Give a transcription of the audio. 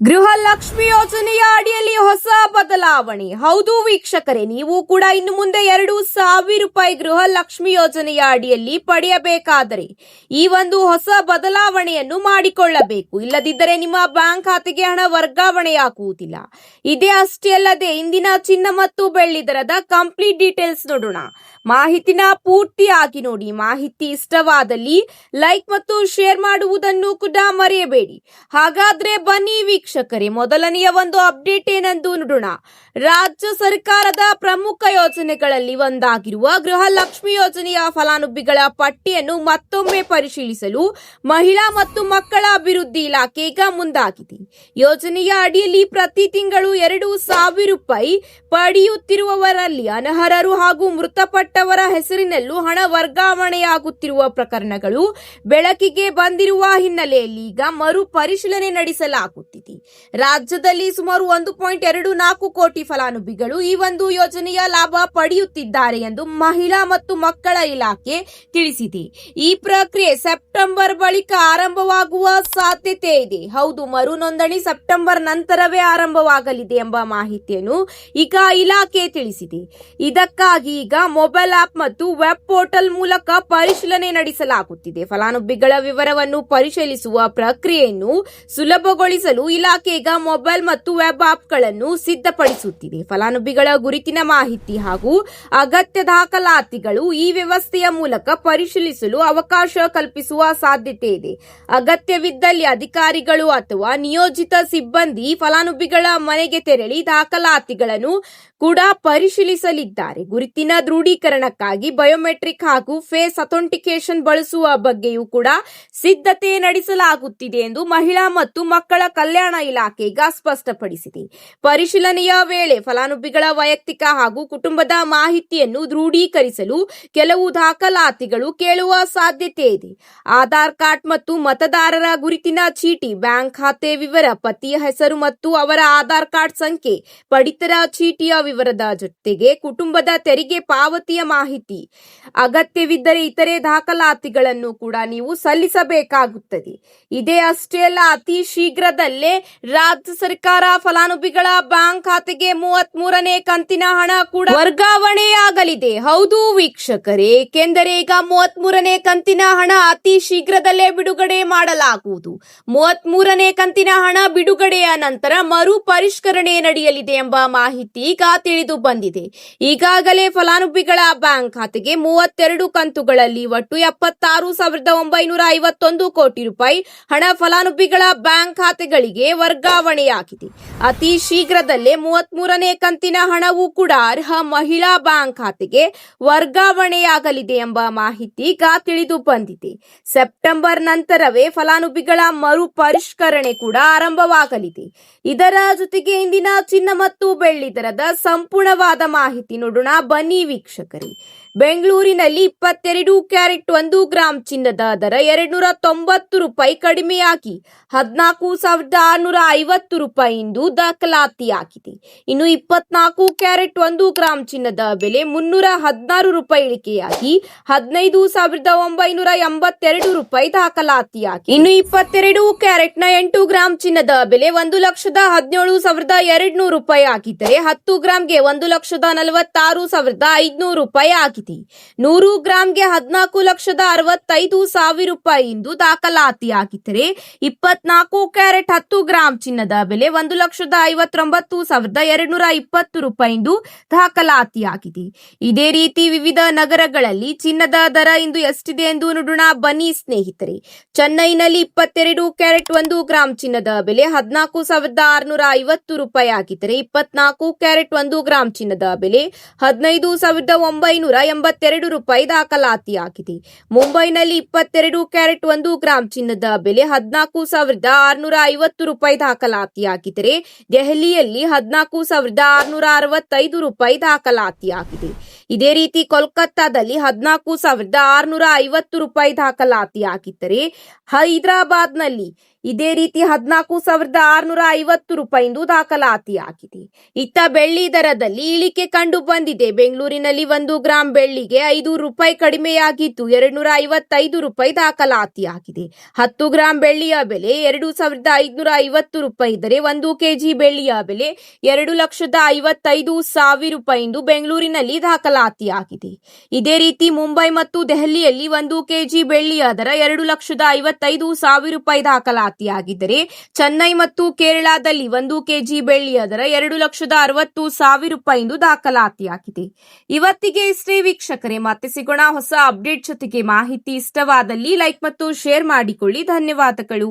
ಗೃಹಲಕ್ಷ್ಮಿ ಯೋಜನೆಯ ಅಡಿಯಲ್ಲಿ ಹೊಸ ಬದಲಾವಣೆ. ಹೌದು ವೀಕ್ಷಕರೇ, ನೀವು ಕೂಡ ಇನ್ನು ಮುಂದೆ 2,000 ರೂಪಾಯಿ ಗೃಹಲಕ್ಷ್ಮಿ ಯೋಜನೆಯ ಅಡಿಯಲ್ಲಿ ಪಡೆಯಬೇಕಾದರೆ ಈ ಒಂದು ಹೊಸ ಬದಲಾವಣೆಯನ್ನು ಮಾಡಿಕೊಳ್ಳಬೇಕು. ಇಲ್ಲದಿದ್ದರೆ ನಿಮ್ಮ ಬ್ಯಾಂಕ್ ಖಾತೆಗೆ ಹಣ ವರ್ಗಾವಣೆಯಾಗುವುದಿಲ್ಲ. ಇದೇ ಅಷ್ಟೇ ಅಲ್ಲದೆ ಇಂದಿನ ಚಿನ್ನ ಮತ್ತು ಬೆಳ್ಳಿ ದರದ ಕಂಪ್ಲೀಟ್ ಡೀಟೇಲ್ಸ್ ನೋಡೋಣ. ಮಾಹಿತಿನ ಪೂರ್ತಿಯಾಗಿ ನೋಡಿ. ಮಾಹಿತಿ ಇಷ್ಟವಾದಲ್ಲಿ ಲೈಕ್ ಮತ್ತು ಶೇರ್ ಮಾಡುವುದನ್ನು ಕೂಡ ಮರೆಯಬೇಡಿ. ಹಾಗಾದ್ರೆ ಬನ್ನಿ ವೀಕ್ಷಕರೇ, ಮೊದಲನೆಯ ಒಂದು ಅಪ್ಡೇಟ್ ಏನೆಂದು ನೋಡೋಣ. ರಾಜ್ಯ ಸರ್ಕಾರದ ಪ್ರಮುಖ ಯೋಜನೆಗಳಲ್ಲಿ ಒಂದಾಗಿರುವ ಗೃಹಲಕ್ಷ್ಮಿ ಯೋಜನೆಯ ಫಲಾನುಭವಿಗಳ ಪಟ್ಟಿಯನ್ನು ಮತ್ತೊಮ್ಮೆ ಪರಿಶೀಲಿಸಲು ಮಹಿಳಾ ಮತ್ತು ಮಕ್ಕಳ ಅಭಿವೃದ್ಧಿ ಇಲಾಖೆ ಈಗ ಮುಂದಾಗಿದೆ. ಯೋಜನೆಯ ಅಡಿಯಲ್ಲಿ ಪ್ರತಿ ತಿಂಗಳು 2,000 ರೂಪಾಯಿ ಪಡೆಯುತ್ತಿರುವವರಲ್ಲಿ ಅನರ್ಹರು ಹಾಗೂ ಮೃತಪಟ್ಟವರ ಹೆಸರಿನಲ್ಲೂ ಹಣ ವರ್ಗಾವಣೆಯಾಗುತ್ತಿರುವ ಪ್ರಕರಣಗಳು ಬೆಳಕಿಗೆ ಬಂದಿರುವ ಹಿನ್ನೆಲೆಯಲ್ಲಿ ಈಗ ಮರು ಪರಿಶೀಲನೆ ನಡೆಸಲಾಗುತ್ತಿದೆ. ರಾಜ್ಯದಲ್ಲಿ ಸುಮಾರು 1.24 ಕೋಟಿ ಫಲಾನುಭವಿಗಳು ಈ ಒಂದು ಯೋಜನೆಯ ಲಾಭ ಪಡೆಯುತ್ತಿದ್ದಾರೆ ಎಂದು ಮಹಿಳಾ ಮತ್ತು ಮಕ್ಕಳ ಇಲಾಖೆ ತಿಳಿಸಿದೆ. ಈ ಪ್ರಕ್ರಿಯೆ ಸೆಪ್ಟೆಂಬರ್ ಬಳಿಕ ಆರಂಭವಾಗುವ ಸಾಧ್ಯತೆ ಇದೆ. ಹೌದು, ಮರು ನೋಂದಣಿ ಸೆಪ್ಟೆಂಬರ್ ನಂತರವೇ ಆರಂಭವಾಗಲಿದೆ ಎಂಬ ಮಾಹಿತಿಯನ್ನು ಈಗ ಇಲಾಖೆ ತಿಳಿಸಿದೆ. ಇದಕ್ಕಾಗಿ ಈಗ ಮೊಬೈಲ್ ಆಪ್ ಮತ್ತು ವೆಬ್ ಪೋರ್ಟಲ್ ಮೂಲಕ ಪರಿಶೀಲನೆ ನಡೆಸಲಾಗುತ್ತಿದೆ. ಫಲಾನುಭವಿಗಳ ವಿವರವನ್ನು ಪರಿಶೀಲಿಸುವ ಪ್ರಕ್ರಿಯೆಯನ್ನು ಸುಲಭಗೊಳಿಸಲು ಇಲಾಖೆ ಈಗ ಮೊಬೈಲ್ ಮತ್ತು ವೆಬ್ ಆಪ್ಗಳನ್ನು ಸಿದ್ಧಪಡಿಸುತ್ತಿದೆ. ಫಲಾನುಭವಿಗಳ ಗುರುತಿನ ಮಾಹಿತಿ ಹಾಗೂ ಅಗತ್ಯ ದಾಖಲಾತಿಗಳು ಈ ವ್ಯವಸ್ಥೆಯ ಮೂಲಕ ಪರಿಶೀಲಿಸಲು ಅವಕಾಶ ಕಲ್ಪಿಸುವ ಸಾಧ್ಯತೆ ಇದೆ. ಅಗತ್ಯವಿದ್ದಲ್ಲಿ ಅಧಿಕಾರಿಗಳು ಅಥವಾ ನಿಯೋಜಿತ ಸಿಬ್ಬಂದಿ ಫಲಾನುಭವಿಗಳ ಮನೆಗೆ ತೆರಳಿ ದಾಖಲಾತಿಗಳನ್ನು ಕೂಡ ಪರಿಶೀಲಿಸಲಿದ್ದಾರೆ. ಗುರುತಿನ ದೃಢೀಕರಣಕ್ಕಾಗಿ ಬಯೋಮೆಟ್ರಿಕ್ ಹಾಗೂ ಫೇಸ್ ಅಥೆಂಟಿಕೇಶನ್ ಬಳಸುವ ಬಗ್ಗೆಯೂ ಕೂಡ ಸಿದ್ಧತೆ ನಡೆಸಲಾಗುತ್ತಿದೆ ಎಂದು ಮಹಿಳಾ ಮತ್ತು ಮಕ್ಕಳ ಕಲ್ಯಾಣ ಇಲಾಖೆ ಈಗ ಸ್ಪಷ್ಟಪಡಿಸಿದೆ. ಪರಿಶೀಲನೆಯ ವೇಳೆ ಫಲಾನುಭವಿಗಳ ವೈಯಕ್ತಿಕ ಹಾಗೂ ಕುಟುಂಬದ ಮಾಹಿತಿಯನ್ನು ದೃಢೀಕರಿಸಲು ಕೆಲವು ದಾಖಲಾತಿಗಳು ಕೇಳುವ ಸಾಧ್ಯತೆ ಇದೆ. ಆಧಾರ್ ಕಾರ್ಡ್ ಮತ್ತು ಮತದಾರರ ಗುರುತಿನ ಚೀಟಿ, ಬ್ಯಾಂಕ್ ಖಾತೆ ವಿವರ, ಪತಿಯ ಹೆಸರು ಮತ್ತು ಅವರ ಆಧಾರ್ ಕಾರ್ಡ್ ಸಂಖ್ಯೆ, ಪಡಿತರ ಚೀಟಿಯ ವಿವರದ ಜೊತೆಗೆ ಕುಟುಂಬದ ತೆರಿಗೆ ಪಾವತಿಯ ಮಾಹಿತಿ, ಅಗತ್ಯವಿದ್ದರೆ ಇತರೆ ದಾಖಲಾತಿಗಳನ್ನು ಕೂಡ ನೀವು ಸಲ್ಲಿಸಬೇಕಾಗುತ್ತದೆ. ಇದೇ ಅಷ್ಟೇ ಅಲ್ಲ, ಅತಿ ಶೀಘ್ರದಲ್ಲೇ ರಾಜ್ಯ ಸರ್ಕಾರ ಫಲಾನುಭವಿಗಳ ಬ್ಯಾಂಕ್ ಖಾತೆಗೆ 33ನೇ ಕಂತಿನ ಹಣ ಕೂಡ ವರ್ಗಾವಣೆಯಾಗಲಿದೆ. ಹೌದು ವೀಕ್ಷಕರೇ, ಏಕೆಂದರೆ ಈಗ 33ನೇ ಕಂತಿನ ಹಣ ಅತಿ ಶೀಘ್ರದಲ್ಲೇ ಬಿಡುಗಡೆ ಮಾಡಲಾಗುವುದು. 33ನೇ ಕಂತಿನ ಹಣ ಬಿಡುಗಡೆಯ ನಂತರ ಮರು ಪರಿಷ್ಕರಣೆ ನಡೆಯಲಿದೆ ಎಂಬ ಮಾಹಿತಿ ಈಗ ತಿಳಿದು ಬಂದಿದೆ. ಈಗಾಗಲೇ ಫಲಾನುಭವಿಗಳ ಬ್ಯಾಂಕ್ ಖಾತೆಗೆ 32 ಕಂತುಗಳಲ್ಲಿ ಒಟ್ಟು 76,951 ಕೋಟಿ ರೂಪಾಯಿ ಹಣ ಫಲಾನುಭವಿಗಳ ಬ್ಯಾಂಕ್ ಖಾತೆಗಳಿಗೆ ವರ್ಗಾವಣೆಯಾಗಿದೆ. ಅತಿ ಶೀಘ್ರದಲ್ಲೇ 33ನೇ ಕಂತಿನ ಹಣವೂ ಕೂಡ ಅರ್ಹ ಮಹಿಳಾ ಬ್ಯಾಂಕ್ ಖಾತೆಗೆ ವರ್ಗಾವಣೆಯಾಗಲಿದೆ ಎಂಬ ಮಾಹಿತಿ ಈಗ ತಿಳಿದು ಬಂದಿದೆ. ಸೆಪ್ಟೆಂಬರ್ ನಂತರವೇ ಫಲಾನುಭವಿಗಳ ಮರು ಪರಿಷ್ಕರಣೆ ಕೂಡ ಆರಂಭವಾಗಲಿದೆ. ಇದರ ಜೊತೆಗೆ ಇಂದಿನ ಚಿನ್ನ ಮತ್ತು ಬೆಳ್ಳಿ ದರದ ಸಂಪೂರ್ಣವಾದ ಮಾಹಿತಿ ನೋಡೋಣ ಬನ್ನಿ ವೀಕ್ಷಕರೇ. ಬೆಂಗಳೂರಿನಲ್ಲಿ 22 ಕ್ಯಾರೆಟ್ 1 ಗ್ರಾಂ ಚಿನ್ನದ ದರ 290 ರೂಪಾಯಿ ಕಡಿಮೆಯಾಗಿ 14,650 ರೂಪಾಯಿ ಎಂದು ದಾಖಲಾತಿಯಾಗಿದೆ. ಇನ್ನು 24 ಕ್ಯಾರೆಟ್ 1 ಗ್ರಾಂ ಚಿನ್ನದ ಬೆಲೆ 316 ರೂಪಾಯಿ ಇಳಿಕೆಯಾಗಿ 15,982 ರೂಪಾಯಿ ದಾಖಲಾತಿಯಾಗಿದೆ. ಇನ್ನು 22 ಕ್ಯಾರೆಟ್ನ 8 ಗ್ರಾಂ ಚಿನ್ನದ ಬೆಲೆ 1,17,200 ರೂಪಾಯಿ ಆಗಿದ್ದರೆ 10 ಗ್ರಾಂಗೆ 1,46,500 ರೂಪಾಯಿ ಆಗಿದೆ. 100 ಗ್ರಾಂಗೆ 14,65,000 ರೂಪಾಯಿ ಎಂದು ದಾಖಲಾತಿಯಾಗಿದ್ದರೆ 24 ಕ್ಯಾರೆಟ್ 10 ಗ್ರಾಂ ಚಿನ್ನದ ಬೆಲೆ 1,59,220 ರೂಪಾಯಿ ಎಂದು ದಾಖಲಾತಿಯಾಗಿದೆ. ಇದೇ ರೀತಿ ವಿವಿಧ ನಗರಗಳಲ್ಲಿ ಚಿನ್ನದ ದರ ಇಂದು ಎಷ್ಟಿದೆ ಎಂದು ನೋಡೋಣ ಬನ್ನಿ ಸ್ನೇಹಿತರೆ. ಚೆನ್ನೈನಲ್ಲಿ 22 ಕ್ಯಾರೆಟ್ 1 ಗ್ರಾಂ ಚಿನ್ನದ ಬೆಲೆ 14,650 ರೂಪಾಯಿ ಆಗಿದ್ದರೆ 24 ಕ್ಯಾರೆಟ್ 1 ಗ್ರಾಂ ಚಿನ್ನದ ಬೆಲೆ 15,982 ರೂಪಾಯಿ ದಾಖಲಾತಿಯಾಗಿದೆ. ಮುಂಬೈನಲ್ಲಿ 22 ಕ್ಯಾರೆಟ್ 1 ಗ್ರಾಂ ಚಿನ್ನದ ಬೆಲೆ 14,650 ರೂಪಾಯಿ ದಾಖಲಾತಿಯಾಗಿದ್ದರೆ ದೆಹಲಿಯಲ್ಲಿ 14,665 ರೂಪಾಯಿ ದಾಖಲಾತಿಯಾಗಿದೆ. ಇದೇ ರೀತಿ ಕೋಲ್ಕತ್ತಾದಲ್ಲಿ 14,650 ರೂಪಾಯಿ ದಾಖಲಾತಿಯಾಗಿದ್ದರೆ ಹೈದರಾಬಾದ್ನಲ್ಲಿ ಇದೇ ರೀತಿ 14,650 ರೂಪಾಯಿಂದ ದಾಖಲಾತಿಯಾಗಿದೆ. ಇತ್ತ ಬೆಳ್ಳಿ ದರದಲ್ಲಿ ಇಳಿಕೆ ಕಂಡು ಬಂದಿದೆ. ಬೆಂಗಳೂರಿನಲ್ಲಿ 1 ಗ್ರಾಂ ಬೆಳ್ಳಿಗೆ 5 ರೂಪಾಯಿ ಕಡಿಮೆಯಾಗಿದ್ದು 255 ರೂಪಾಯಿ ದಾಖಲಾತಿಯಾಗಿದೆ. 10 ಗ್ರಾಂ ಬೆಳ್ಳಿಯ ಬೆಲೆ 2,550 ರೂಪಾಯಿ ಇದ್ದರೆ 1 ಕೆಜಿ ಬೆಳ್ಳಿಯ ಬೆಲೆ 2,55,000 ರೂಪಾಯಿ ಎಂದು ಬೆಂಗಳೂರಿನಲ್ಲಿ ದಾಖಲಾತಿಯಾಗಿದೆ. ಇದೇ ರೀತಿ ಮುಂಬೈ ಮತ್ತು ದೆಹಲಿಯಲ್ಲಿ 1 ಕೆಜಿ ಬೆಳ್ಳಿಯ ದರ 2,55,000 ರೂಪಾಯಿ ದಾಖಲಾತಿಯಾಗಿದ್ದರೆ ಚೆನ್ನೈ ಮತ್ತು ಕೇರಳದಲ್ಲಿ 1 ಕೆಜಿ ಬೆಳ್ಳಿಯ ದರ 2,60,000 ರೂಪಾಯಿ ಎಂದು ದಾಖಲಾತಿಯಾಗಿದೆ. ಇವತ್ತಿಗೆ ಇಷ್ಟೇ ವೀಕ್ಷಕರೇ, ಮತ್ತೆ ಸಿಗೋಣ ಹೊಸ ಅಪ್ಡೇಟ್ ಜೊತೆಗೆ. ಮಾಹಿತಿ ಇಷ್ಟವಾದಲ್ಲಿ ಲೈಕ್ ಮತ್ತು ಶೇರ್ ಮಾಡಿಕೊಳ್ಳಿ. ಧನ್ಯವಾದಗಳು.